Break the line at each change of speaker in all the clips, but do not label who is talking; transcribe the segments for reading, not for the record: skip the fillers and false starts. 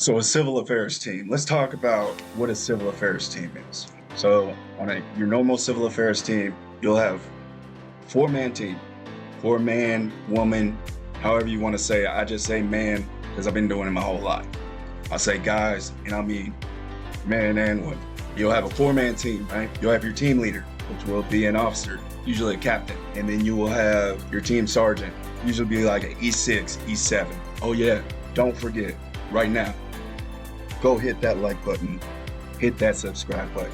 So a civil affairs team. Let's talk about what a civil affairs team is. So on your normal civil affairs team, you'll have four-man team, four-man, woman, however you want to say it. I just say man because I've been doing it my whole life. I say guys, and I mean man and woman. You'll have a four-man team, right? You'll have your team leader, which will be an officer, usually a captain. And then you will have your team sergeant, usually be like an E6, E7. Oh yeah, don't forget, right now, go hit that like button, hit that subscribe button.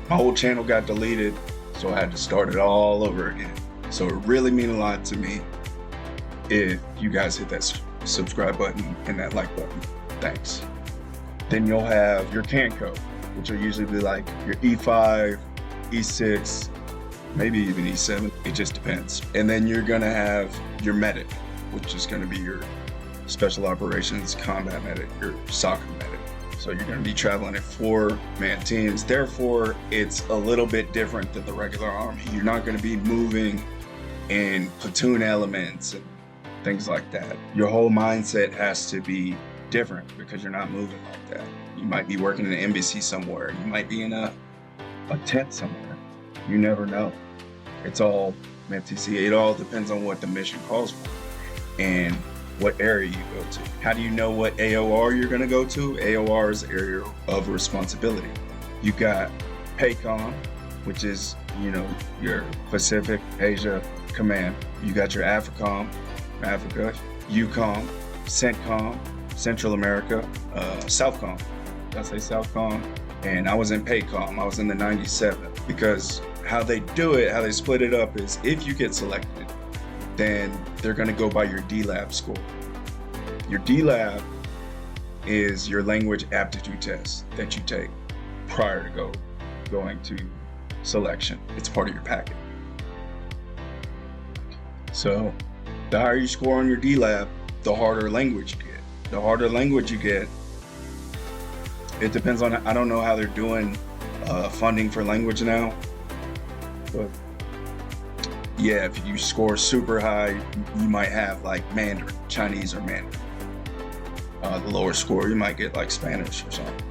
My whole channel got deleted, so I had to start it all over again. So it really means a lot to me if you guys hit that subscribe button and that like button. Thanks. Then you'll have your Canco, which will usually be like your E5, E6, maybe even E7. It just depends. And then you're gonna have your medic, which is gonna be your special operations combat medic, your soccer medic. So you're gonna be traveling in four-man teams. Therefore, it's a little bit different than the regular army. You're not gonna be moving in platoon elements and things like that. Your whole mindset has to be different because you're not moving like that. You might be working in an embassy somewhere. You might be in a tent somewhere. You never know. It's all meant to see. It all depends on what the mission calls for and what area you go to. How do you know what AOR you're gonna go to? AOR is area of responsibility. You got PACOM, which is, your Pacific Asia Command. You got your AFRICOM, Africa, EUCOM, CENTCOM, Central America, SOUTHCOM. Did I say SOUTHCOM? And I was in PACOM. I was in the 97 because how they do it, how they split it up is if you get selected, then they're gonna go by your D-Lab score. Your D-Lab is your language aptitude test that you take prior to going to selection. It's part of your packet. So the higher you score on your D-Lab, the harder language you get. The harder language you get, it depends on, I don't know how they're doing funding for language now, but yeah, if you score super high, you might have like Mandarin, Chinese or Mandarin. The lower score, you might get like Spanish or something.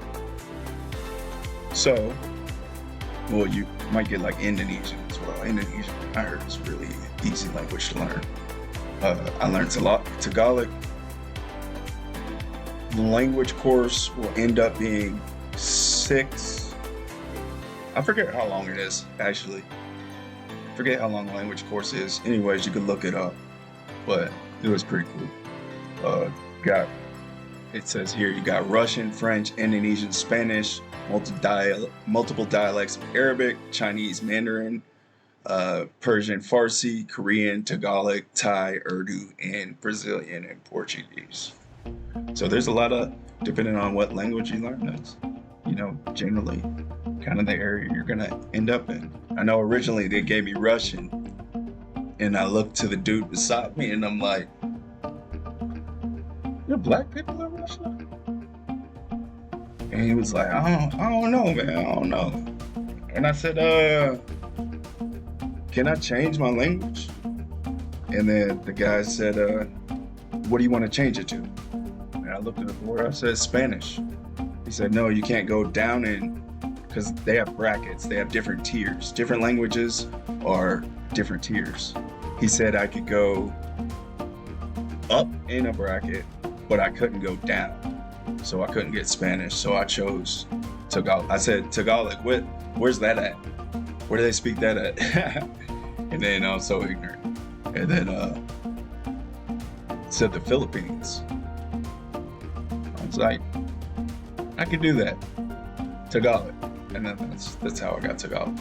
So, well, you might get like Indonesian as well. Indonesian, I heard, is really easy language to learn. I learned a lot Tagalog. The language course will end up being 6. I forget how long it is, actually. Forget how long the language course is. Anyways, you can look it up, but it was pretty cool. It says here, you got Russian, French, Indonesian, Spanish, multiple dialects of Arabic, Chinese, Mandarin, Persian, Farsi, Korean, Tagalog, Thai, Urdu, and Brazilian and Portuguese. So there's a lot of, depending on what language you learn, that's, generally kind of the area you're gonna end up in. I know originally they gave me Russian, and I looked to the dude beside me and I'm like, "There black people in Russia?" And he was like, I don't know, man, I don't know. And I said, can I change my language? And then the guy said, what do you want to change it to? And I looked at the board, I said, Spanish. He said, no, you can't go down in, because they have brackets, they have different tiers. Different languages are different tiers. He said I could go up in a bracket, but I couldn't go down. So I couldn't get Spanish, so I chose Tagalog. I said, Tagalog, where's that at? Where do they speak that at? And then I was so ignorant. And then said the Philippines. I was like, I could do that. Tagalog. And then that's how I got Tagalog.